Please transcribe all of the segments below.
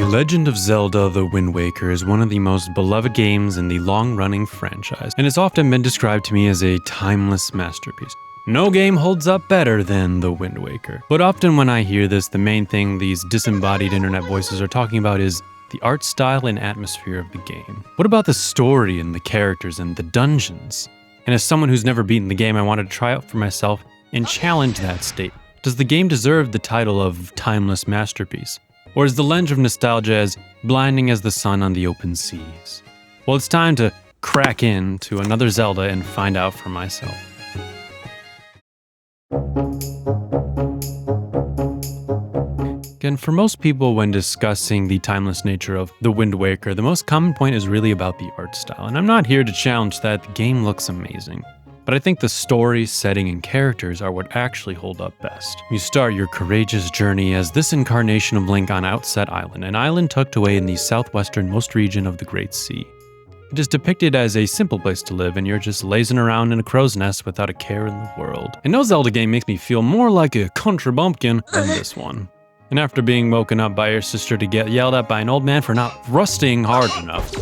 Legend of Zelda: The Wind Waker is one of the most beloved games in the long-running franchise, and it's often been described to me as a timeless masterpiece. No game holds up better than The Wind Waker. But often when I hear this, the main thing these disembodied internet voices are talking about is the art style and atmosphere of the game. What about the story and the characters and the dungeons? And as someone who's never beaten the game, I wanted to try out for myself and challenge that statement. Does the game deserve the title of timeless masterpiece? Or is the lens of nostalgia as blinding as the sun on the open seas? Well, it's time to crack into another Zelda and find out for myself. Again, for most people when discussing the timeless nature of The Wind Waker, the most common point is really about the art style. And I'm not here to challenge that, the game looks amazing. But I think the story, setting, and characters are what actually hold up best. You start your courageous journey as this incarnation of Link on Outset Island, an island tucked away in the southwesternmost region of the Great Sea. It is depicted as a simple place to live, and you're just lazing around in a crow's nest without a care in the world. And no Zelda game makes me feel more like a country bumpkin than this one. And after being woken up by your sister to get yelled at by an old man for not thrusting hard enough,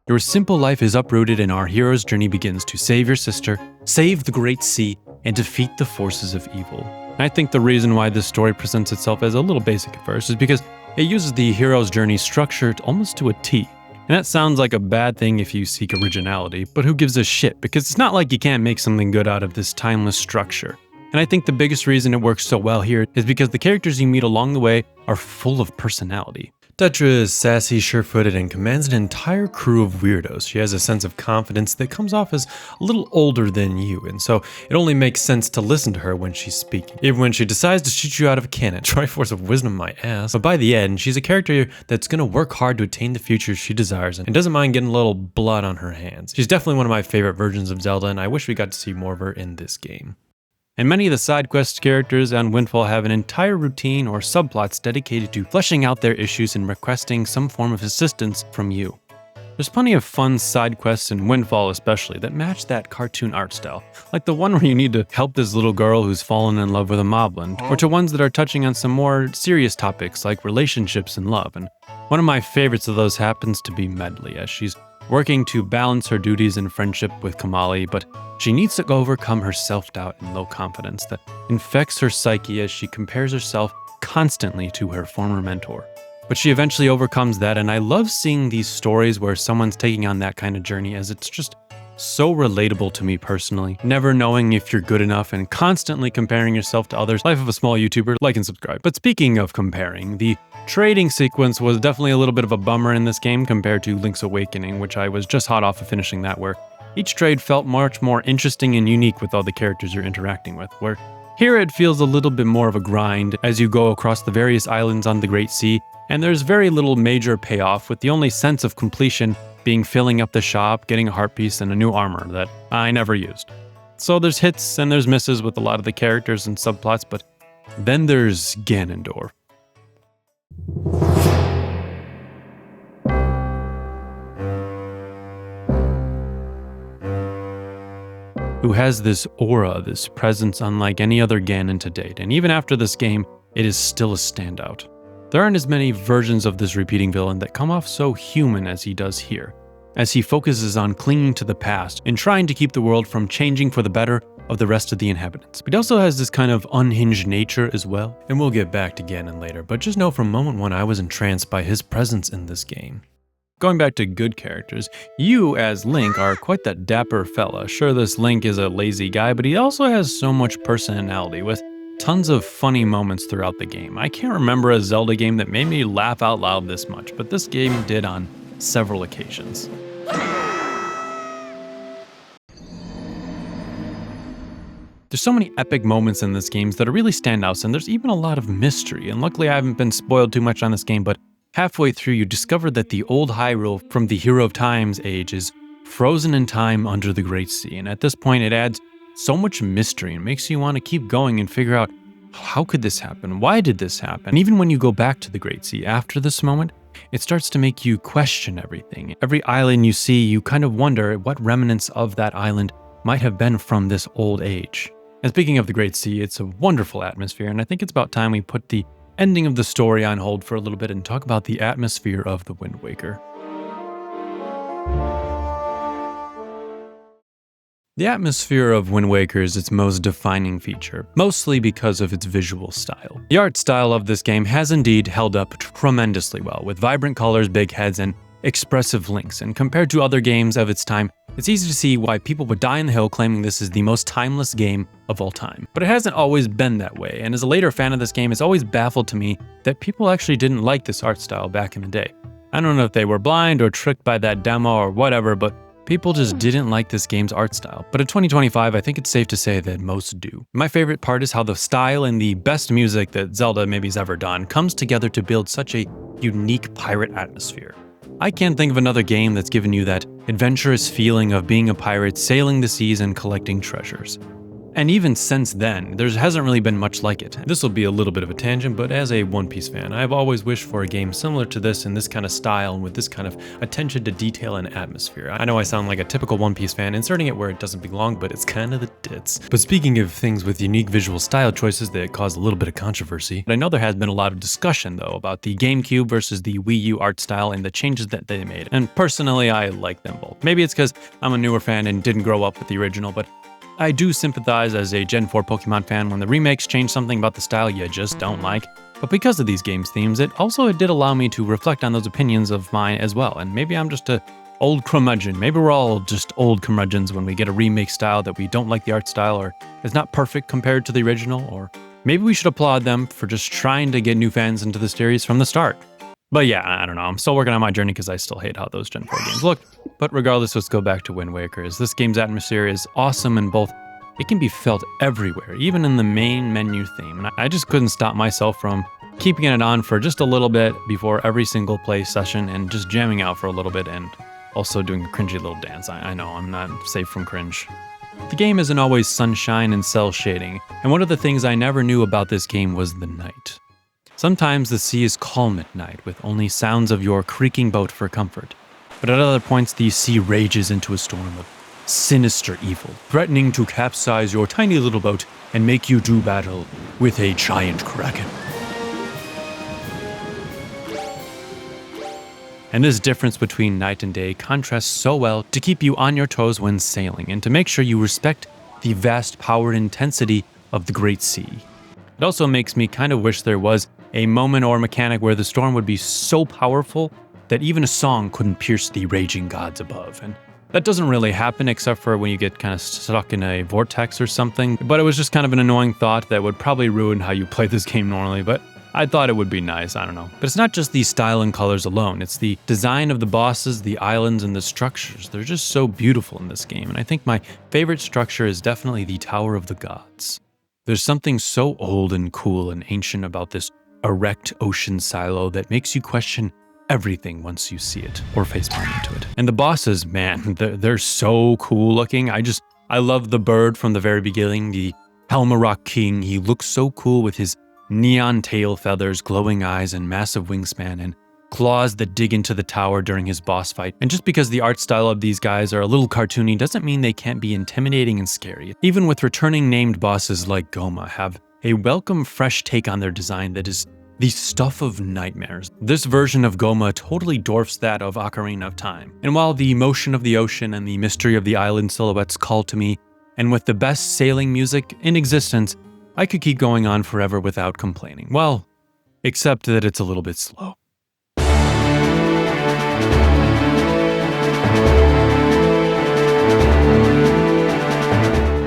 your simple life is uprooted and our hero's journey begins to save your sister, save the Great Sea, and defeat the forces of evil. And I think the reason why this story presents itself as a little basic at first is because it uses the hero's journey structured almost to a T. And that sounds like a bad thing if you seek originality, but who gives a shit? Because it's not like you can't make something good out of this timeless structure. And I think the biggest reason it works so well here is because the characters you meet along the way are full of personality. Tetra is sassy, sure-footed, and commands an entire crew of weirdos. She has a sense of confidence that comes off as a little older than you, and so it only makes sense to listen to her when she's speaking. Even when she decides to shoot you out of a cannon. Triforce of Wisdom my ass. But by the end, she's a character that's gonna work hard to attain the future she desires and doesn't mind getting a little blood on her hands. She's definitely one of my favorite versions of Zelda, and I wish we got to see more of her in this game. And many of the side quest characters on Windfall have an entire routine or subplots dedicated to fleshing out their issues and requesting some form of assistance from you. There's plenty of fun side quests in Windfall especially that match that cartoon art style, like the one where you need to help this little girl who's fallen in love with a moblin, or to ones that are touching on some more serious topics like relationships and love. And one of my favorites of those happens to be Medley, as she's working to balance her duties in friendship with Kamali, but she needs to overcome her self-doubt and low confidence that infects her psyche as she compares herself constantly to her former mentor. But she eventually overcomes that, and I love seeing these stories where someone's taking on that kind of journey, as it's just so relatable to me personally. Never knowing if you're good enough and constantly comparing yourself to others. Life of a small YouTuber, like and subscribe. But speaking of comparing, the trading sequence was definitely a little bit of a bummer in this game compared to Link's Awakening, which I was just hot off of finishing that, where each trade felt much more interesting and unique with all the characters you're interacting with, where here it feels a little bit more of a grind as you go across the various islands on the Great Sea, and there's very little major payoff, with the only sense of completion being filling up the shop, getting a heart piece, and a new armor that I never used. So there's hits and there's misses with a lot of the characters and subplots, but then there's Ganondorf. Who has this aura, this presence unlike any other Ganon to date, and even after this game, it is still a standout. There aren't as many versions of this repeating villain that come off so human as he does here, as he focuses on clinging to the past and trying to keep the world from changing for the better of the rest of the inhabitants. But he also has this kind of unhinged nature as well, and we'll get back to Ganon later, but just know from moment one I was entranced by his presence in this game. Going back to good characters, you as Link are quite that dapper fella. Sure, this Link is a lazy guy, but he also has so much personality, with tons of funny moments throughout the game. I can't remember a Zelda game that made me laugh out loud this much, but this game did on several occasions. There's so many epic moments in this game that are really standouts, and there's even a lot of mystery, and luckily I haven't been spoiled too much on this game, but halfway through you discover that the old Hyrule from the Hero of Time's age is frozen in time under the Great Sea, and at this point it adds so much mystery and makes you want to keep going and figure out, how could this happen? Why did this happen? And even when you go back to the Great Sea after this moment, it starts to make you question everything. Every island you see, you kind of wonder what remnants of that island might have been from this old age. And speaking of the Great Sea, it's a wonderful atmosphere, and I think it's about time we put the ending of the story on hold for a little bit and talk about the atmosphere of the Wind Waker. The atmosphere of Wind Waker is its most defining feature, mostly because of its visual style. The art style of this game has indeed held up tremendously well, with vibrant colors, big heads, and expressive links, and compared to other games of its time, it's easy to see why people would die on the hill claiming this is the most timeless game of all time. But it hasn't always been that way, and as a later fan of this game, it's always baffled to me that people actually didn't like this art style back in the day. I don't know if they were blind or tricked by that demo or whatever, but people just didn't like this game's art style. But in 2025, I think it's safe to say that most do. My favorite part is how the style and the best music that Zelda maybe's ever done comes together to build such a unique pirate atmosphere. I can't think of another game that's given you that adventurous feeling of being a pirate, sailing the seas and collecting treasures. And even since then, there hasn't really been much like it. This will be a little bit of a tangent, but as a One Piece fan, I've always wished for a game similar to this in this kind of style and with this kind of attention to detail and atmosphere. I know I sound like a typical One Piece fan, inserting it where it doesn't belong, but it's kind of the tits. But speaking of things with unique visual style choices that cause a little bit of controversy, I know there has been a lot of discussion though about the GameCube versus the Wii U art style and the changes that they made. And personally, I like them both. Maybe it's because I'm a newer fan and didn't grow up with the original, but I do sympathize as a Gen 4 Pokemon fan when the remakes change something about the style you just don't like. But because of these games' themes, it did allow me to reflect on those opinions of mine as well. And maybe I'm just a old curmudgeon. Maybe we're all just old curmudgeons when we get a remake style that we don't like the art style or is not perfect compared to the original. Or maybe we should applaud them for just trying to get new fans into the series from the start. But yeah, I don't know, I'm still working on my journey because I still hate how those Gen 4 games look. But regardless, let's go back to Wind Waker, as this game's atmosphere is awesome in both. It can be felt everywhere, even in the main menu theme. And I just couldn't stop myself from keeping it on for just a little bit before every single play session and just jamming out for a little bit and also doing a cringy little dance. I know, I'm not safe from cringe. The game isn't always sunshine and cell shading, and one of the things I never knew about this game was the night. Sometimes the sea is calm at night, with only sounds of your creaking boat for comfort. But at other points, the sea rages into a storm of sinister evil, threatening to capsize your tiny little boat and make you do battle with a giant kraken. And this difference between night and day contrasts so well to keep you on your toes when sailing and to make sure you respect the vast power and intensity of the Great Sea. It also makes me kind of wish there was a moment or mechanic where the storm would be so powerful that even a song couldn't pierce the raging gods above. And that doesn't really happen except for when you get kind of stuck in a vortex or something. But it was just kind of an annoying thought that would probably ruin how you play this game normally, but I thought it would be nice, I don't know. But it's not just the style and colors alone, it's the design of the bosses, the islands, and the structures. They're just so beautiful in this game, and I think my favorite structure is definitely the Tower of the Gods. There's something so old and cool and ancient about this erect ocean silo that makes you question everything once you see it or facepalm into it. And the bosses, man, they're so cool looking. I love the bird from the very beginning, the Helmarock King. He looks so cool with his neon tail feathers, glowing eyes, and massive wingspan, and claws that dig into the tower during his boss fight. And just because the art style of these guys are a little cartoony doesn't mean they can't be intimidating and scary. Even with returning named bosses like Goma have a welcome fresh take on their design that is the stuff of nightmares. This version of Goma totally dwarfs that of Ocarina of Time. And while the motion of the ocean and the mystery of the island silhouettes call to me, and with the best sailing music in existence, I could keep going on forever without complaining. Well, except that it's a little bit slow.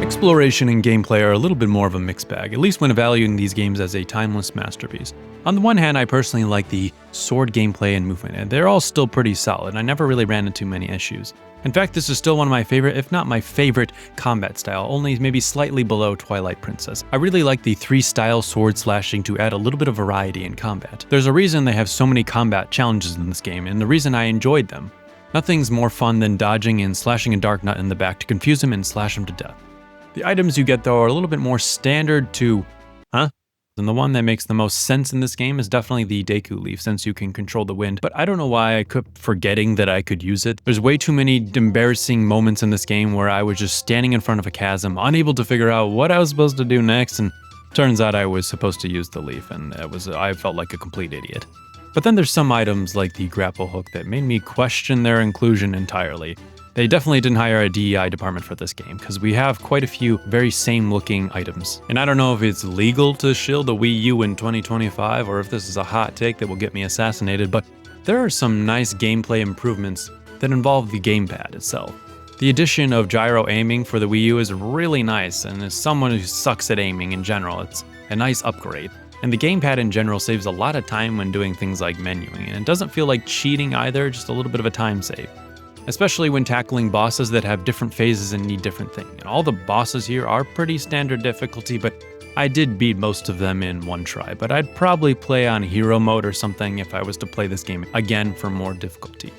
Exploration and gameplay are a little bit more of a mixed bag, at least when evaluating these games as a timeless masterpiece. On the one hand, I personally like the sword gameplay and movement, and they're all still pretty solid, and I never really ran into many issues. In fact, this is still one of my favorite, if not my favorite, combat style, only maybe slightly below Twilight Princess. I really like the 3-style sword slashing to add a little bit of variety in combat. There's a reason they have so many combat challenges in this game, and the reason I enjoyed them. Nothing's more fun than dodging and slashing a Dark Nut in the back to confuse him and slash him to death. The items you get, though, are a little bit more standard to And the one that makes the most sense in this game is definitely the Deku Leaf, since you can control the wind. But I don't know why I kept forgetting that I could use it. There's way too many embarrassing moments in this game where I was just standing in front of a chasm, unable to figure out what I was supposed to do next, and turns out I was supposed to use the leaf, and I felt like a complete idiot. But then there's some items like the grapple hook that made me question their inclusion entirely. They definitely didn't hire a DEI department for this game, because we have quite a few very same looking items. And I don't know if it's legal to shield a Wii U in 2025, or if this is a hot take that will get me assassinated, but there are some nice gameplay improvements that involve the gamepad itself. The addition of gyro aiming for the Wii U is really nice, and as someone who sucks at aiming in general, it's a nice upgrade. And the gamepad in general saves a lot of time when doing things like menuing, and it doesn't feel like cheating either, just a little bit of a time save. Especially when tackling bosses that have different phases and need different things. And all the bosses here are pretty standard difficulty, but I did beat most of them in one try. But I'd probably play on hero mode or something if I was to play this game again for more difficulty.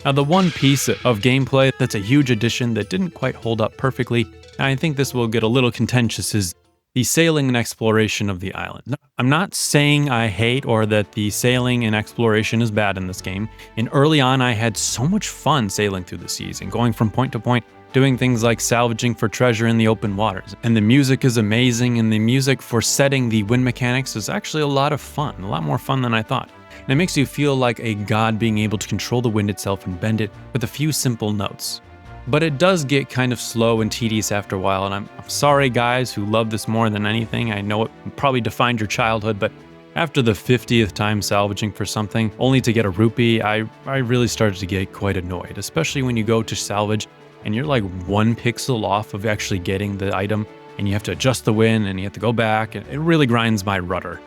Now, the one piece of gameplay that's a huge addition that didn't quite hold up perfectly, and I think this will get a little contentious, is the sailing and exploration of the island. I'm not saying I hate or that the sailing and exploration is bad in this game. And early on, I had so much fun sailing through the seas and going from point to point, doing things like salvaging for treasure in the open waters. And the music is amazing, and the music for setting the wind mechanics is actually a lot of fun, a lot more fun than I thought. And it makes you feel like a god being able to control the wind itself and bend it with a few simple notes. But it does get kind of slow and tedious after a while, and I'm sorry guys who love this more than anything. I know it probably defined your childhood, but after the 50th time salvaging for something, only to get a rupee, I really started to get quite annoyed, especially when you go to salvage and you're like 1 pixel off of actually getting the item, and you have to adjust the wind and you have to go back, and it really grinds my rudder.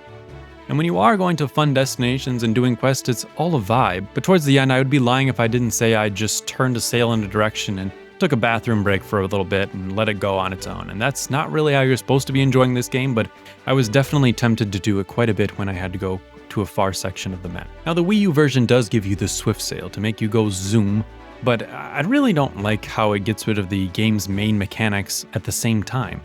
And when you are going to fun destinations and doing quests, it's all a vibe. But towards the end, I would be lying if I didn't say I just turned a sail in a direction and took a bathroom break for a little bit and let it go on its own. And that's not really how you're supposed to be enjoying this game, but I was definitely tempted to do it quite a bit when I had to go to a far section of the map. Now, the Wii U version does give you the swift sail to make you go zoom, but I really don't like how it gets rid of the game's main mechanics at the same time.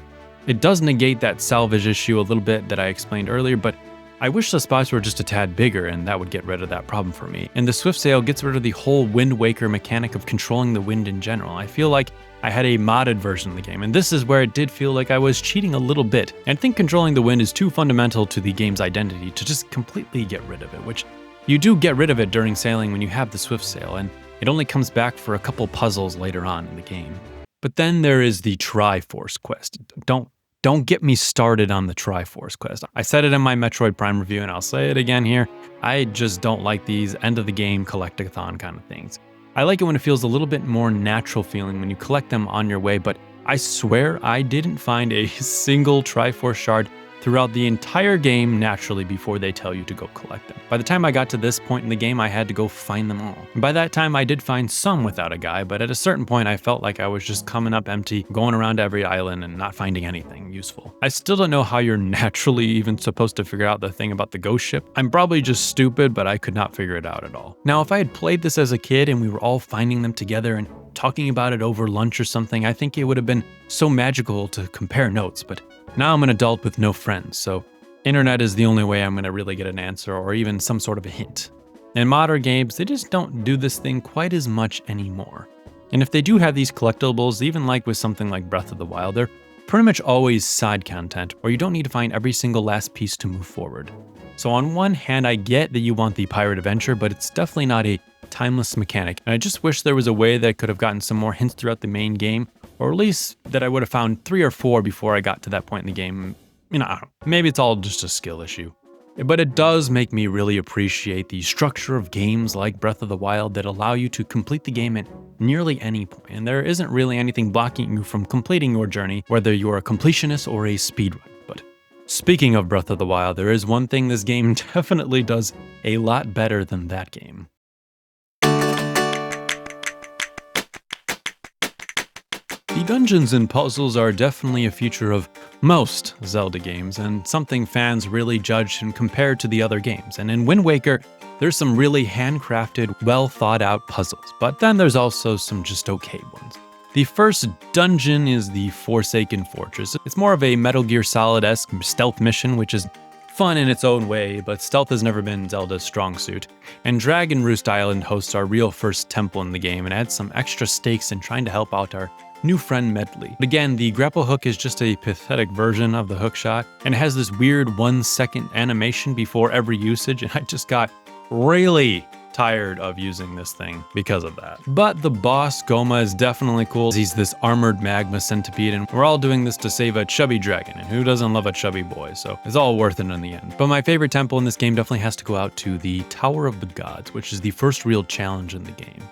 It does negate that salvage issue a little bit that I explained earlier, but I wish the spots were just a tad bigger, and that would get rid of that problem for me. And the Swift Sail gets rid of the whole Windwaker mechanic of controlling the wind in general. I feel like I had a modded version of the game, and this is where it did feel like I was cheating a little bit. And I think controlling the wind is too fundamental to the game's identity to just completely get rid of it, which you do get rid of it during sailing when you have the Swift Sail, and it only comes back for a couple puzzles later on in the game. But then there is the Triforce quest. Don't get me started on the Triforce quest. I said it in my Metroid Prime review, and I'll say it again here. I just don't like these end-of-the-game collect-a-thon kind of things. I like it when it feels a little bit more natural feeling when you collect them on your way, but I swear I didn't find a single Triforce shard throughout the entire game naturally before they tell you to go collect them. By the time I got to this point in the game, I had to go find them all. And by that time, I did find some without a guide, but at a certain point, I felt like I was just coming up empty, going around every island and not finding anything useful. I still don't know how you're naturally even supposed to figure out the thing about the ghost ship. I'm probably just stupid, but I could not figure it out at all. Now, if I had played this as a kid and we were all finding them together and talking about it over lunch or something, I think it would have been so magical to compare notes, but now I'm an adult with no friends, so internet is the only way I'm gonna really get an answer or even some sort of a hint. In modern games, they just don't do this thing quite as much anymore. And if they do have these collectibles, even like with something like Breath of the Wild, they're pretty much always side content, or you don't need to find every single last piece to move forward. So on one hand, I get that you want the pirate adventure, but it's definitely not a timeless mechanic. And I just wish there was a way that I could have gotten some more hints throughout the main game, or at least that I would have found 3 or 4 before I got to that point in the game. I don't know, maybe it's all just a skill issue. But it does make me really appreciate the structure of games like Breath of the Wild that allow you to complete the game at nearly any point, and there isn't really anything blocking you from completing your journey, whether you're a completionist or a speedrunner. But speaking of Breath of the Wild, there is one thing this game definitely does a lot better than that game. The dungeons and puzzles are definitely a feature of most Zelda games, and something fans really judge and compare to the other games. And in Wind Waker, there's some really handcrafted, well thought out puzzles, but then there's also some just okay ones. The first dungeon is the Forsaken Fortress. It's more of a Metal Gear Solid-esque stealth mission, which is fun in its own way, but stealth has never been Zelda's strong suit. And Dragon Roost Island hosts our real first temple in the game and adds some extra stakes in trying to help out our new friend Medley. But again, the grapple hook is just a pathetic version of the hook shot, and it has this weird 1-second animation before every usage, and I just got really tired of using this thing because of that. But the boss, Goma, is definitely cool. He's this armored magma centipede, and we're all doing this to save a chubby dragon, and who doesn't love a chubby boy, so it's all worth it in the end. But my favorite temple in this game definitely has to go out to the Tower of the Gods, which is the first real challenge in the game.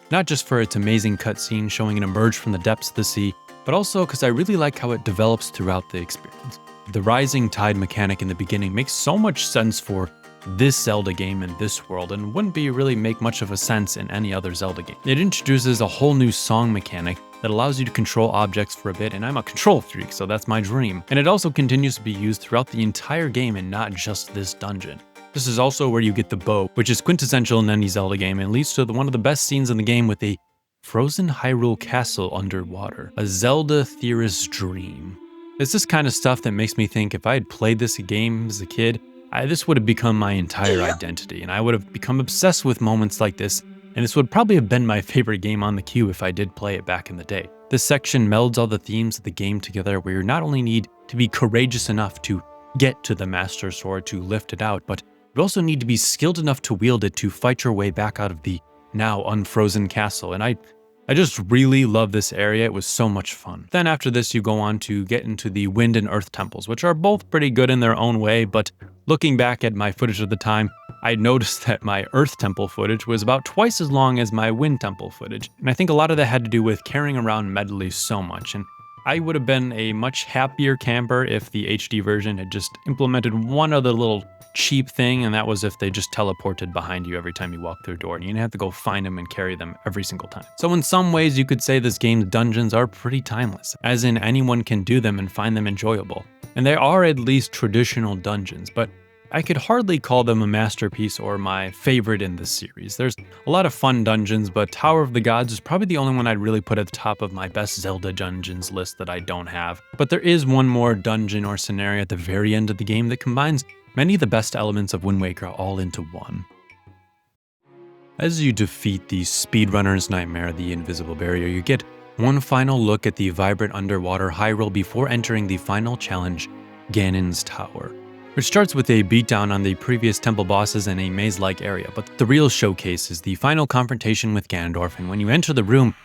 Not just for its amazing cutscene showing it emerge from the depths of the sea, but also because I really like how it develops throughout the experience. The rising tide mechanic in the beginning makes so much sense for this Zelda game in this world, and wouldn't really make much of a sense in any other Zelda game. It introduces a whole new song mechanic that allows you to control objects for a bit, and I'm a control freak, so that's my dream. And it also continues to be used throughout the entire game and not just this dungeon. This is also where you get the bow, which is quintessential in any Zelda game and leads to one of the best scenes in the game with a frozen Hyrule castle underwater. A Zelda theorist's dream. It's this kind of stuff that makes me think if I had played this game as a kid, this would have become my entire identity, and I would have become obsessed with moments like this, and this would probably have been my favorite game on the Cube if I did play it back in the day. This section melds all the themes of the game together, where you not only need to be courageous enough to get to the Master Sword to lift it out, but you also need to be skilled enough to wield it to fight your way back out of the now unfrozen castle, and I just really love this area. It was so much fun. Then after this, you go on to get into the Wind and Earth temples, which are both pretty good in their own way, but looking back at my footage at the time, I noticed that my Earth temple footage was about twice as long as my Wind temple footage. And I think a lot of that had to do with carrying around Medley so much. And I would have been a much happier camper if the HD version had just implemented one other little cheap thing, and that was if they just teleported behind you every time you walk through a door, and you didn't have to go find them and carry them every single time. So in some ways, you could say this game's dungeons are pretty timeless, as in anyone can do them and find them enjoyable. And they are at least traditional dungeons, but I could hardly call them a masterpiece or my favorite in this series. There's a lot of fun dungeons, but Tower of the Gods is probably the only one I'd really put at the top of my best Zelda dungeons list that I don't have. But there is one more dungeon or scenario at the very end of the game that combines many of the best elements of Wind Waker all into one. As you defeat the speedrunner's nightmare, the invisible barrier, you get one final look at the vibrant underwater Hyrule before entering the final challenge, Ganon's Tower, which starts with a beatdown on the previous temple bosses in a maze-like area, but the real showcase is the final confrontation with Ganondorf, and when you enter the room,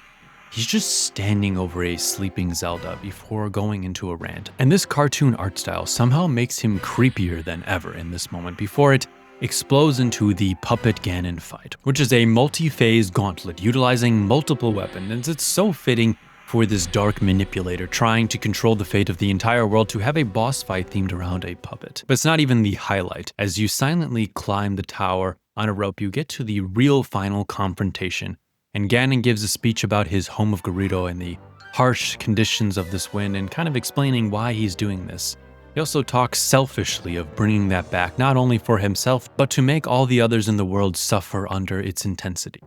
he's just standing over a sleeping Zelda before going into a rant. And this cartoon art style somehow makes him creepier than ever in this moment before it explodes into the Puppet Ganon fight, which is a multi-phase gauntlet utilizing multiple weapons, and it's so fitting for this dark manipulator trying to control the fate of the entire world to have a boss fight themed around a puppet. But it's not even the highlight. As you silently climb the tower on a rope, you get to the real final confrontation, and Ganon gives a speech about his home of Gerudo and the harsh conditions of this wind and kind of explaining why he's doing this. He also talks selfishly of bringing that back, not only for himself, but to make all the others in the world suffer under its intensity.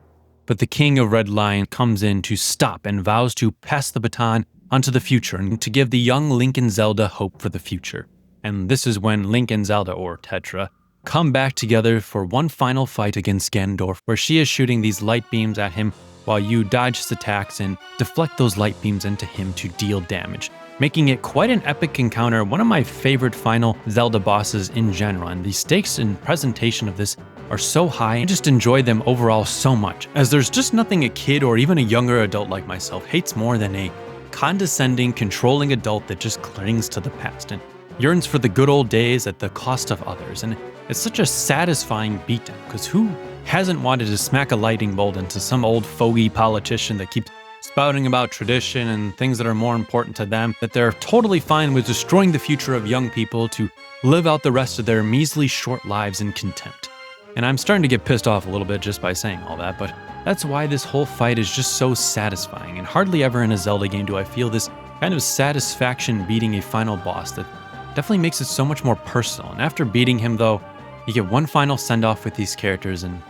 But the King of Red Lion comes in to stop and vows to pass the baton onto the future and to give the young Link and Zelda hope for the future. And this is when Link and Zelda, or Tetra, come back together for one final fight against Ganondorf, where she is shooting these light beams at him while you dodge his attacks and deflect those light beams into him to deal damage, making it quite an epic encounter, one of my favorite final Zelda bosses in general, and the stakes and presentation of this are so high. I just enjoy them overall so much, as there's just nothing a kid or even a younger adult like myself hates more than a condescending, controlling adult that just clings to the past and yearns for the good old days at the cost of others. And it's such a satisfying beatdown, because who hasn't wanted to smack a lightning bolt into some old fogey politician that keeps spouting about tradition and things that are more important to them, that they're totally fine with destroying the future of young people to live out the rest of their measly short lives in contempt. And I'm starting to get pissed off a little bit just by saying all that, but that's why this whole fight is just so satisfying, and hardly ever in a Zelda game do I feel this kind of satisfaction beating a final boss that definitely makes it so much more personal. And after beating him though, you get one final send-off with these characters, and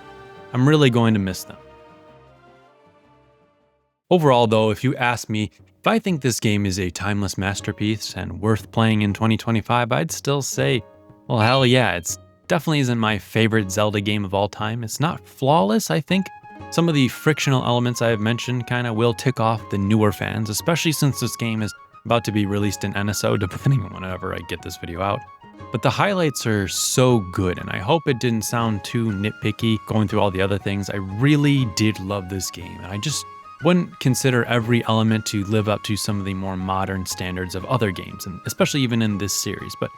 I'm really going to miss them. Overall though, if you ask me if I think this game is a timeless masterpiece and worth playing in 2025, I'd still say Well, hell yeah, it's definitely isn't my favorite Zelda game of all time. It's not flawless, I think. Some of the frictional elements I have mentioned kind of will tick off the newer fans, especially since this game is about to be released in NSO, depending on whenever I get this video out. But the highlights are so good, and I hope it didn't sound too nitpicky going through all the other things. I really did love this game, and I just wouldn't consider every element to live up to some of the more modern standards of other games, and especially even in this series. But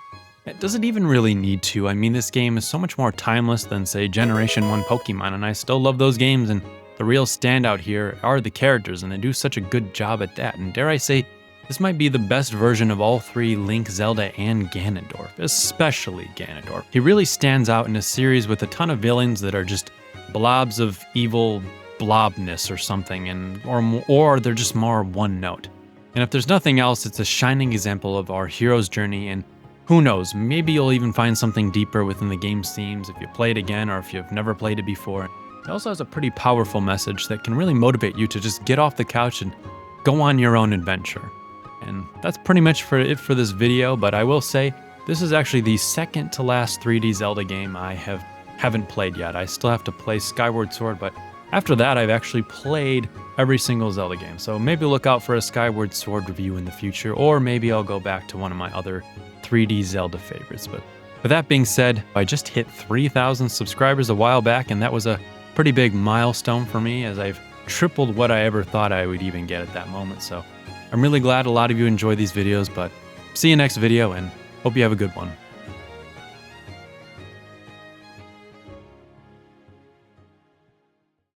it doesn't even really need to. I mean, this game is so much more timeless than, say, Generation 1 Pokemon, and I still love those games, and the real standout here are the characters, and they do such a good job at that. And dare I say, this might be the best version of all three, Link, Zelda, and Ganondorf, especially Ganondorf. He really stands out in a series with a ton of villains that are just blobs of evil blobness or something, or they're just more one note. And if there's nothing else, it's a shining example of our hero's journey, and who knows, maybe you'll even find something deeper within the game's themes if you play it again or if you've never played it before. It also has a pretty powerful message that can really motivate you to just get off the couch and go on your own adventure. And that's pretty much it for this video, but I will say, this is actually the second to last 3D Zelda game I haven't played yet. I still have to play Skyward Sword, but after that I've actually played every single Zelda game. So maybe look out for a Skyward Sword review in the future, or maybe I'll go back to one of my other 3D Zelda favorites. But with that being said, I just hit 3,000 subscribers a while back, and that was a pretty big milestone for me, as I've tripled what I ever thought I would even get at that moment. So I'm really glad a lot of you enjoy these videos, but see you next video, and hope you have a good one.